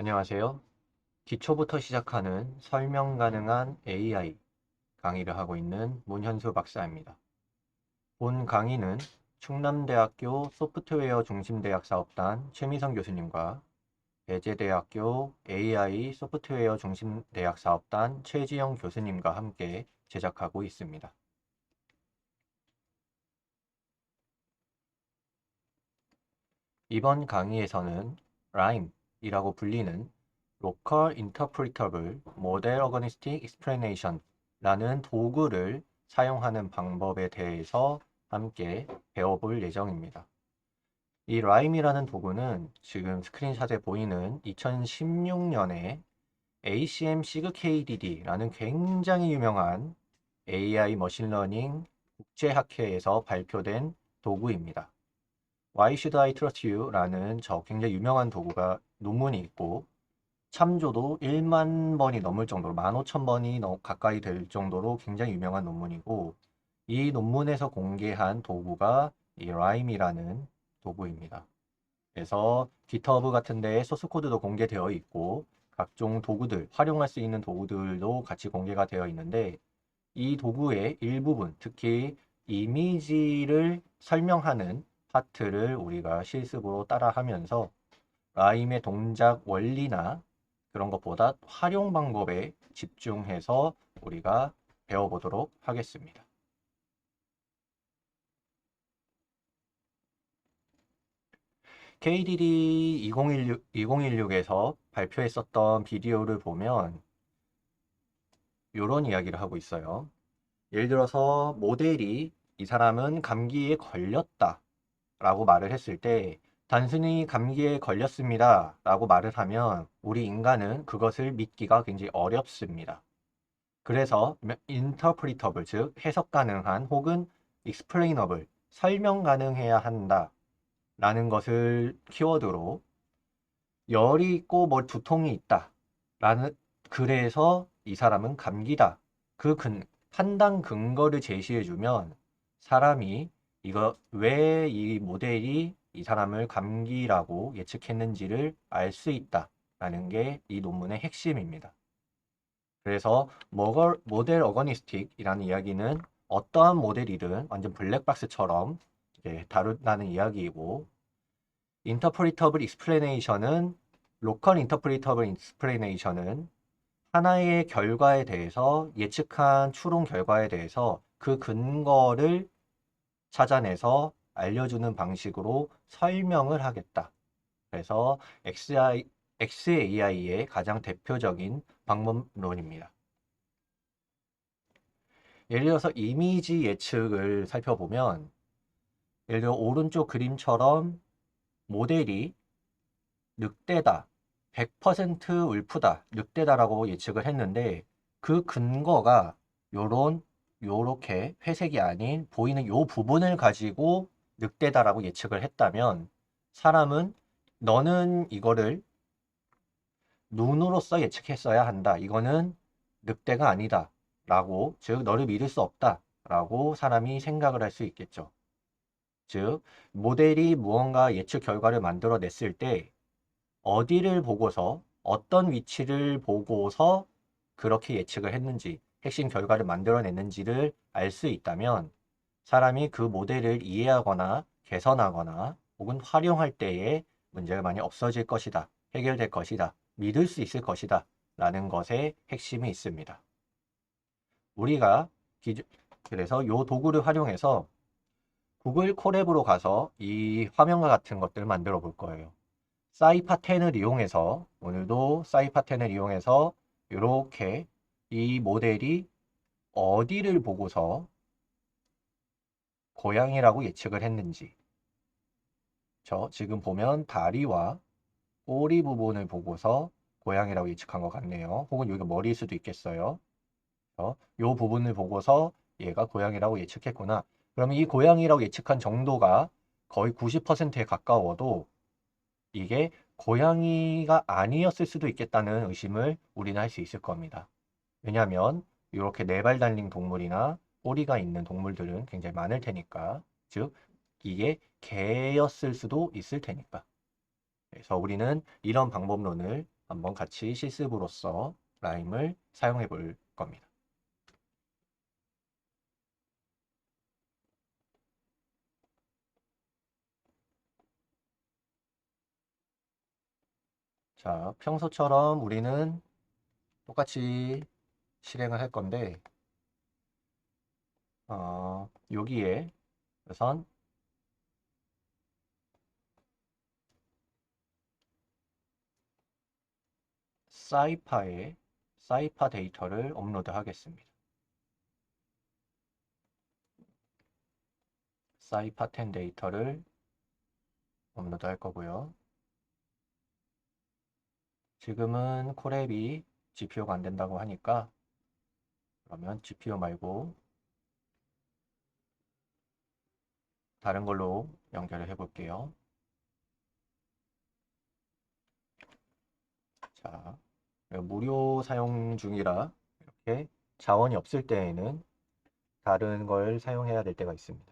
안녕하세요. 기초부터 시작하는 설명 가능한 AI 강의를 하고 있는 문현수 박사입니다. 본 강의는 충남대학교 소프트웨어 중심대학 사업단 최미성 교수님과 배재대학교 AI 소프트웨어 중심대학 사업단 최지영 교수님과 함께 제작하고 있습니다. 이번 강의에서는 RIME이라고 불리는 Local Interpretable Model Organistic Explanation 라는 도구를 사용하는 방법에 대해서 함께 배워볼 예정입니다. 이 RIME이라는 도구는 지금 스크린샷에 보이는 2016년에 ACM SIG-KDD라는 굉장히 유명한 AI 머신러닝 국제학회에서 발표된 도구입니다. Why Should I Trust You? 라는 저 굉장히 유명한 도구가 논문이 있고 참조도 1만 번이 넘을 정도로 15,000번이 가까이 될 정도로 굉장히 유명한 논문이고 이 논문에서 공개한 도구가 이 RIME이라는 도구입니다. 그래서 GitHub 같은 데에 소스 코드도 공개되어 있고 각종 도구들, 활용할 수 있는 도구들도 같이 공개가 되어 있는데 이 도구의 일부분, 특히 이미지를 설명하는 파트를 우리가 실습으로 따라하면서 라임의 동작 원리나 그런 것보다 활용 방법에 집중해서 우리가 배워보도록 하겠습니다. KDD 2016에서 발표했었던 비디오를 보면 이런 이야기를 하고 있어요. 예를 들어서 모델이 이 사람은 감기에 걸렸다 라고 말을 했을 때 단순히 감기에 걸렸습니다 라고 말을 하면 우리 인간은 그것을 믿기가 굉장히 어렵습니다. 그래서 interpretable, 즉 해석 가능한 혹은 explainable, 설명 가능해야 한다 라는 것을 키워드로 열이 있고 뭐 두통이 있다 라는, 그래서 이 사람은 감기다, 판단 근거를 제시해주면 사람이 이거 왜 이 모델이 이 사람을 감기라고 예측했는지를 알 수 있다 라는 게 이 논문의 핵심입니다. 그래서 모델 어거니스틱이라는 이야기는 어떠한 모델이든 완전 블랙박스처럼 다룬다는 이야기이고, 인터프리터블 익스플레네이션은 로컬 인터프리터블 익스플레네이션은 하나의 결과에 대해서, 예측한 추론 결과에 대해서 그 근거를 찾아내서 알려주는 방식으로 설명을 하겠다. 그래서 XAI의 가장 대표적인 방법론입니다. 예를 들어서 이미지 예측을 살펴보면, 예를 들어 오른쪽 그림처럼 모델이 늑대다, 100% 울프다, 늑대다라고 예측을 했는데 그 근거가 요렇게 회색이 아닌 보이는 요 부분을 가지고 늑대다라고 예측을 했다면 사람은 너는 이거를 눈으로써 예측했어야 한다. 이거는 늑대가 아니다. 라고, 즉 너를 믿을 수 없다. 라고 사람이 생각을 할 수 있겠죠. 즉 모델이 무언가 예측 결과를 만들어냈을 때 어디를 보고서 어떤 위치를 보고서 그렇게 예측을 했는지, 핵심 결과를 만들어냈는지를 알 수 있다면 사람이 그 모델을 이해하거나 개선하거나 혹은 활용할 때에 문제가 많이 없어질 것이다, 해결될 것이다, 믿을 수 있을 것이다 라는 것에 핵심이 있습니다. 우리가 그래서 이 도구를 활용해서 구글 콜앱으로 가서 이 화면과 같은 것들을 만들어 볼 거예요. 사이파10을 이용해서, 오늘도 사이파10을 이용해서 이렇게 이 모델이 어디를 보고서 고양이라고 예측을 했는지, 지금 보면 다리와 꼬리 부분을 보고서 고양이라고 예측한 것 같네요. 혹은 여기 머리일 수도 있겠어요. 이 부분을 보고서 얘가 고양이라고 예측했구나. 그러면 이 고양이라고 예측한 정도가 거의 90%에 가까워도 이게 고양이가 아니었을 수도 있겠다는 의심을 우리는 할 수 있을 겁니다. 왜냐하면 이렇게 네 발 달린 동물이나 꼬리가 있는 동물들은 굉장히 많을 테니까, 즉 이게 개였을 수도 있을 테니까. 그래서 우리는 이런 방법론을 한번 같이 실습으로서 라임을 사용해 볼 겁니다. 자, 평소처럼 우리는 똑같이 실행을 할 건데, 여기에 우선 사이파에 사이파 데이터를 업로드 하겠습니다. 사이파 10 데이터를 업로드 할 거고요. 지금은 콜앱이 GPU가 안 된다고 하니까 그러면 GPU 말고 다른 걸로 연결을 해 볼게요. 자, 무료 사용 중이라 이렇게 자원이 없을 때에는 다른 걸 사용해야 될 때가 있습니다.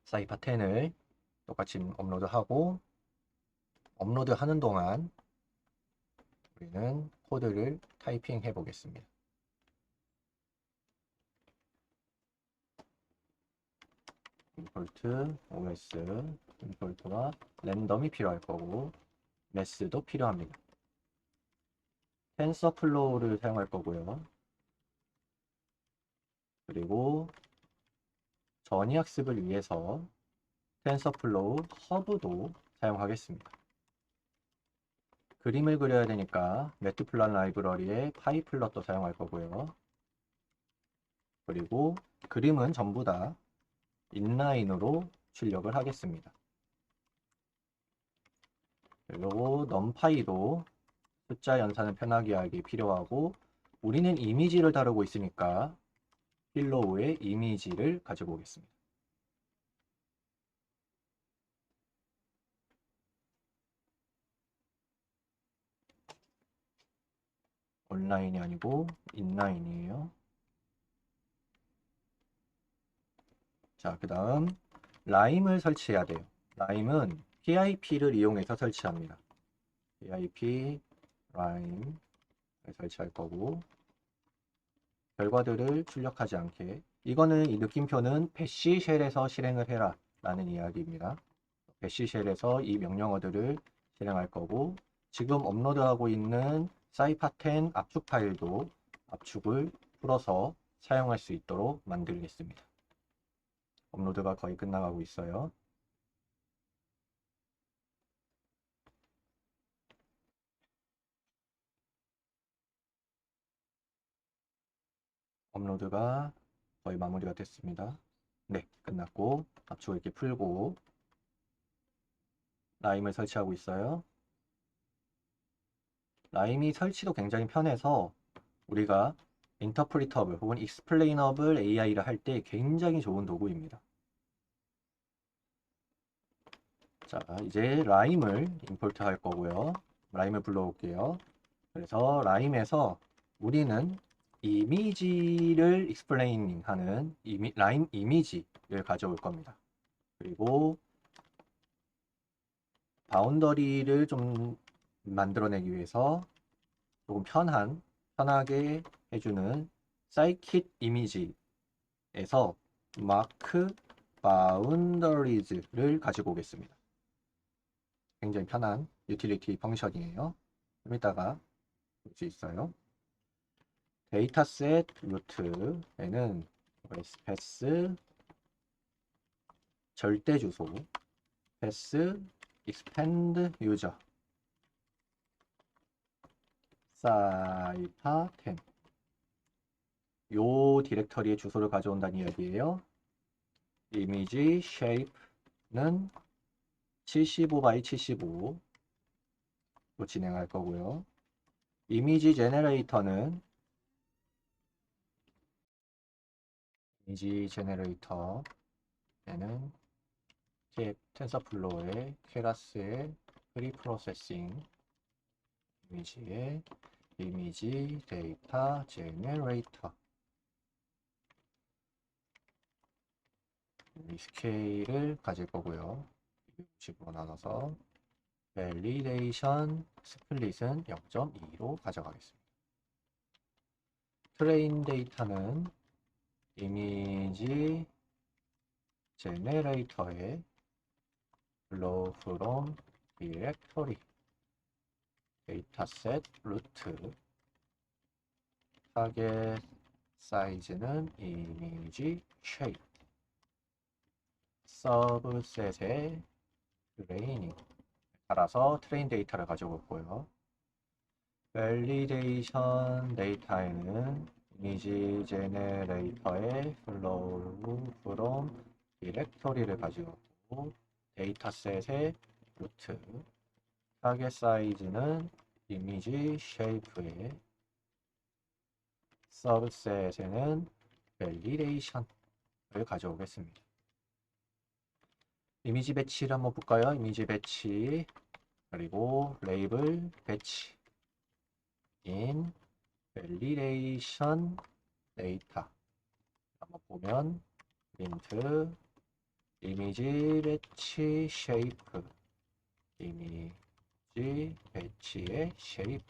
사이파 10을 똑같이 업로드하고 업로드하는 동안 우리는 코드를 타이핑 해 보겠습니다. 임포트 OS 임포트와 랜덤이 필요할 거고 매스도 필요합니다. 텐서플로우를 사용할 거고요. 그리고 전이학습을 위해서 텐서플로우 허브도 사용하겠습니다. 그림을 그려야 되니까 매트플란 라이브러리에 파이플럿도 사용할 거고요. 그리고 그림은 전부 다 인라인으로 출력을 하겠습니다. 그리고 넘파이도 숫자 연산을 편하게 하기 필요하고 우리는 이미지를 다루고 있으니까 필로우의 이미지를 가지고 오겠습니다. 온라인이 아니고 인라인이에요. 자, 그 다음 라임을 설치해야 돼요. 라임은 PIP를 이용해서 설치합니다. PIP 라임을 설치할 거고 결과들을 출력하지 않게 이거는 이 느낌표는 배시 쉘에서 실행을 해라 라는 이야기입니다. 배시 쉘에서 이 명령어들을 실행할 거고 지금 업로드하고 있는 사이파10 압축 파일도 압축을 풀어서 사용할 수 있도록 만들겠습니다. 업로드가 거의 끝나가고 있어요. 업로드가 거의 마무리가 됐습니다. 네, 끝났고 압축을 이렇게 풀고 라임을 설치하고 있어요. 라임이 설치도 굉장히 편해서 우리가 인터프리터블 혹은 익스플레이너블 AI를 할 때 굉장히 좋은 도구입니다. 자, 이제 라임을 임포트 할 거고요. 라임을 불러올게요. 그래서 라임에서 우리는 이미지를 익스플레이닝 하는 라임 이미지를 가져올 겁니다. 그리고 바운더리를 좀 만들어내기 위해서 조금 편하게 해주는 사이킷 이미지에서 마크 바운더리즈를 가지고 오겠습니다. 굉장히 편한 유틸리티 펑션이에요. 좀 이따가 볼 수 있어요. 데이터셋 루트에는 패스 절대 주소 패스 expand user 사이파 10 요 디렉터리의 주소를 가져온다는 이야기예요. 이미지 shape는 75x75로 진행할 거고요. 이미지 제너레이터는 이미지 제너레이터에는 텐서플로우의 케라스의 프리프로세싱 이미지의 이미지 데이터 제너레이터 스케일을 가질 거고요. 60으로 나눠서 밸리데이션 스플릿은 0.2로 가져가겠습니다. 트레인 데이터는 이미지 제네레이터에 flow from directory 데이터셋 루트 타겟 사이즈는 이미지 쉐입 서브셋의 트레이닝 따라서 트레인 데이터를 가져올 거고요. 밸리데이션 데이터에는 이미지 제네레이터의 flow from 디렉토리를 가지고 데이터셋의 루트 타겟 사이즈는 이미지 쉐이프의 서브셋에는 밸리데이션을 가져오겠습니다. 이미지 배치를 한번 볼까요? 이미지 배치 그리고 레이블 배치 in 밸리데이션 데이터 한번 보면 프린트 이미지 배치 쉐이프 이미지 배치의 쉐이프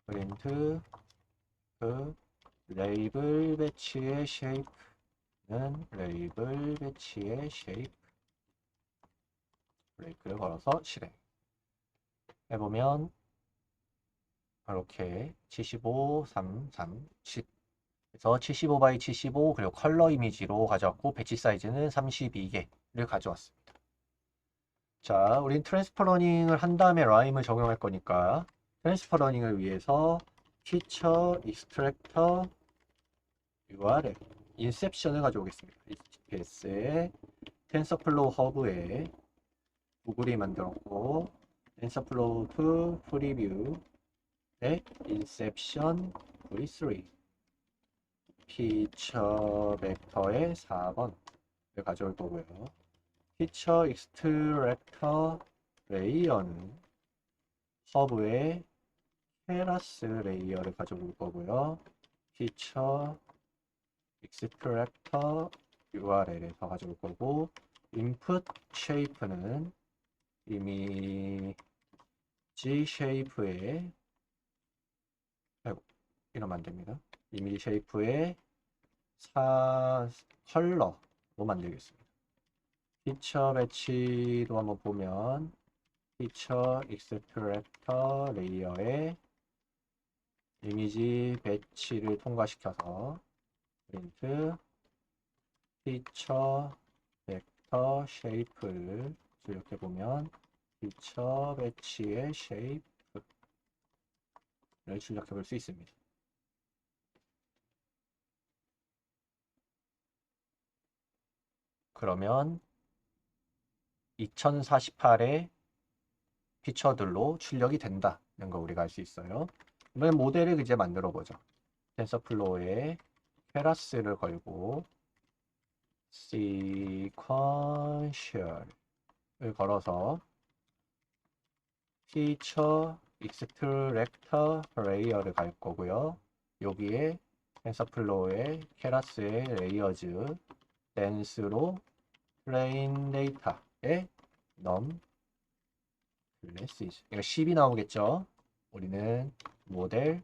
프린트 그 레이블 배치의 쉐이프는 레이블 배치의 쉐이프 브레이크를 걸어서 실행 해보면 이렇게 75, 3, 3, 10 그래서 75 바이 75 그리고 컬러 이미지로 가져왔고 배치 사이즈는 32개를 가져왔습니다. 자, 우린 트랜스퍼 러닝을 한 다음에 라임을 적용할 거니까 트랜스퍼 러닝을 위해서 피처 익스트랙터 URL 인셉션을 가져오겠습니다. HTTPS에 텐서플로우 허브에 구글이 만들었고 텐서플로우 to 프리뷰 인셉션 v3 피처 벡터의 4번을 가져올 거고요. 피처 익스트랙터 레이어는 허브의 케라스 레이어를 가져올 거고요. 피처 익스트랙터 URL에서 가져올 거고 인풋 쉐이프는 이미지 쉐이프의 이러면 안 됩니다. 이미지 쉐이프의 컬러로 만들겠습니다. 피처 배치도 한번 보면 피처 익스트랙터 레이어에 이미지 배치를 통과시켜서 프린트 피처 벡터 쉐이프를 출력해 보면 피처 배치의 쉐이프를 출력해 볼 수 있습니다. 그러면 2048의 피처들로 출력이 된다는 거 우리가 알 수 있어요. 이번엔 모델을 이제 만들어 보죠. 텐서플로우에 케라스를 걸고 sequential을 걸어서 피처 익스트랙터 레이어를 갈 거고요. 여기에 텐서플로우의 케라스의 레이어즈 댄스로 플레인 데이터에 넘 클래시즈 이거 10이 나오겠죠. 우리는 모델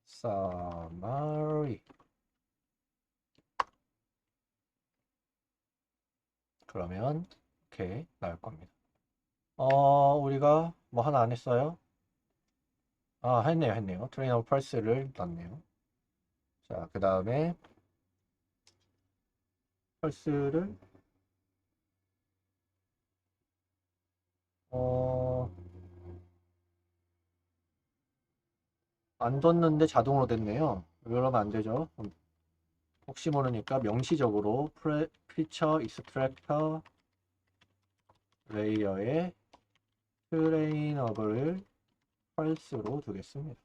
summary 그러면 이렇게 나올 겁니다. 우리가 뭐 하나 안 했어요? 했네요. 트레이너 펄스를 넣었네요. 자, 그 다음에 펄스를 안 뒀는데 자동으로 됐네요. 그러면 안 되죠. 혹시 모르니까 명시적으로 피처 익스트랙터 레이어에 트레이너블을 펄스로 두겠습니다.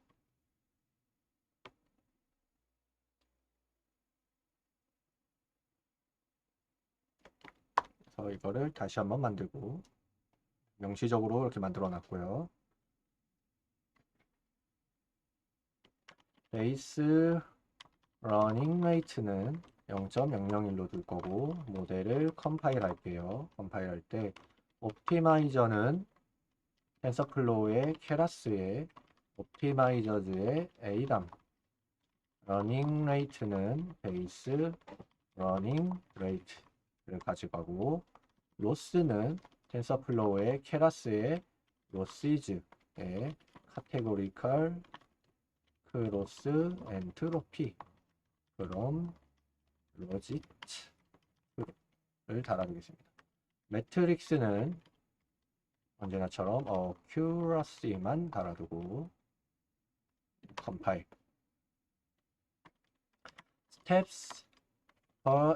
그래서 이거를 다시 한번 만들고 명시적으로 이렇게 만들어 놨고요. 베이스 러닝 레이트는 0.001로 둘 거고 모델을 컴파일 할게요. 컴파일 할 때 옵티마이저는 텐서플로우의 케라스의 옵티마이저즈의 A담 러닝 레이트는 베이스 러닝 레이트를 가져가고 로스는 텐서플로우의 케라스의 로시즈의 카테고리컬 크로스 엔트로피 그럼 로지트를 달아두겠습니다. 매트릭스는 언제나처럼 accuracy만 달아두고 컴파일 steps per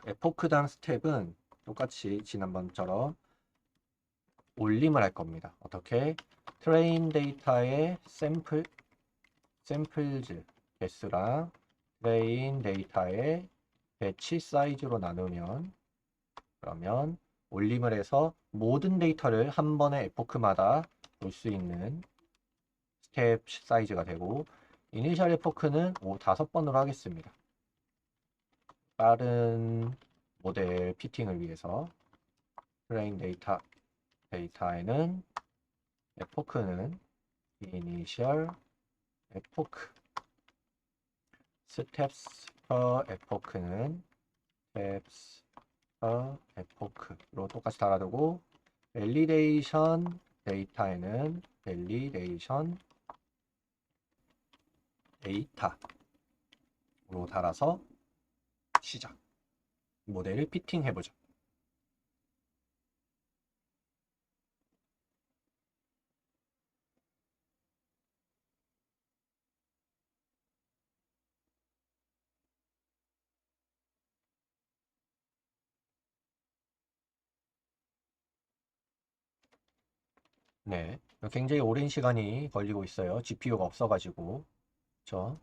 epoch당 스텝은 똑같이 지난번처럼 올림을 할 겁니다. 어떻게? 트레인 데이터의 샘플즈 개수랑 트레인 데이터의 배치 사이즈로 나누면 그러면 올림을 해서 모든 데이터를 한 번에 에포크마다 볼 수 있는 스텝 사이즈가 되고 이니셜 에포크는 5번으로 하겠습니다. 빠른 모델 피팅을 위해서 트레인 데이터에는 에포크는 이니셜 에포크 스텝스 per epoch는 steps per epoch로 똑같이 달아두고 밸리데이션 데이터에는 밸리데이션 데이터로 달아서 시작 모델을 피팅해보죠. 네, 굉장히 오랜 시간이 걸리고 있어요. GPU가 없어가지고. 그렇죠?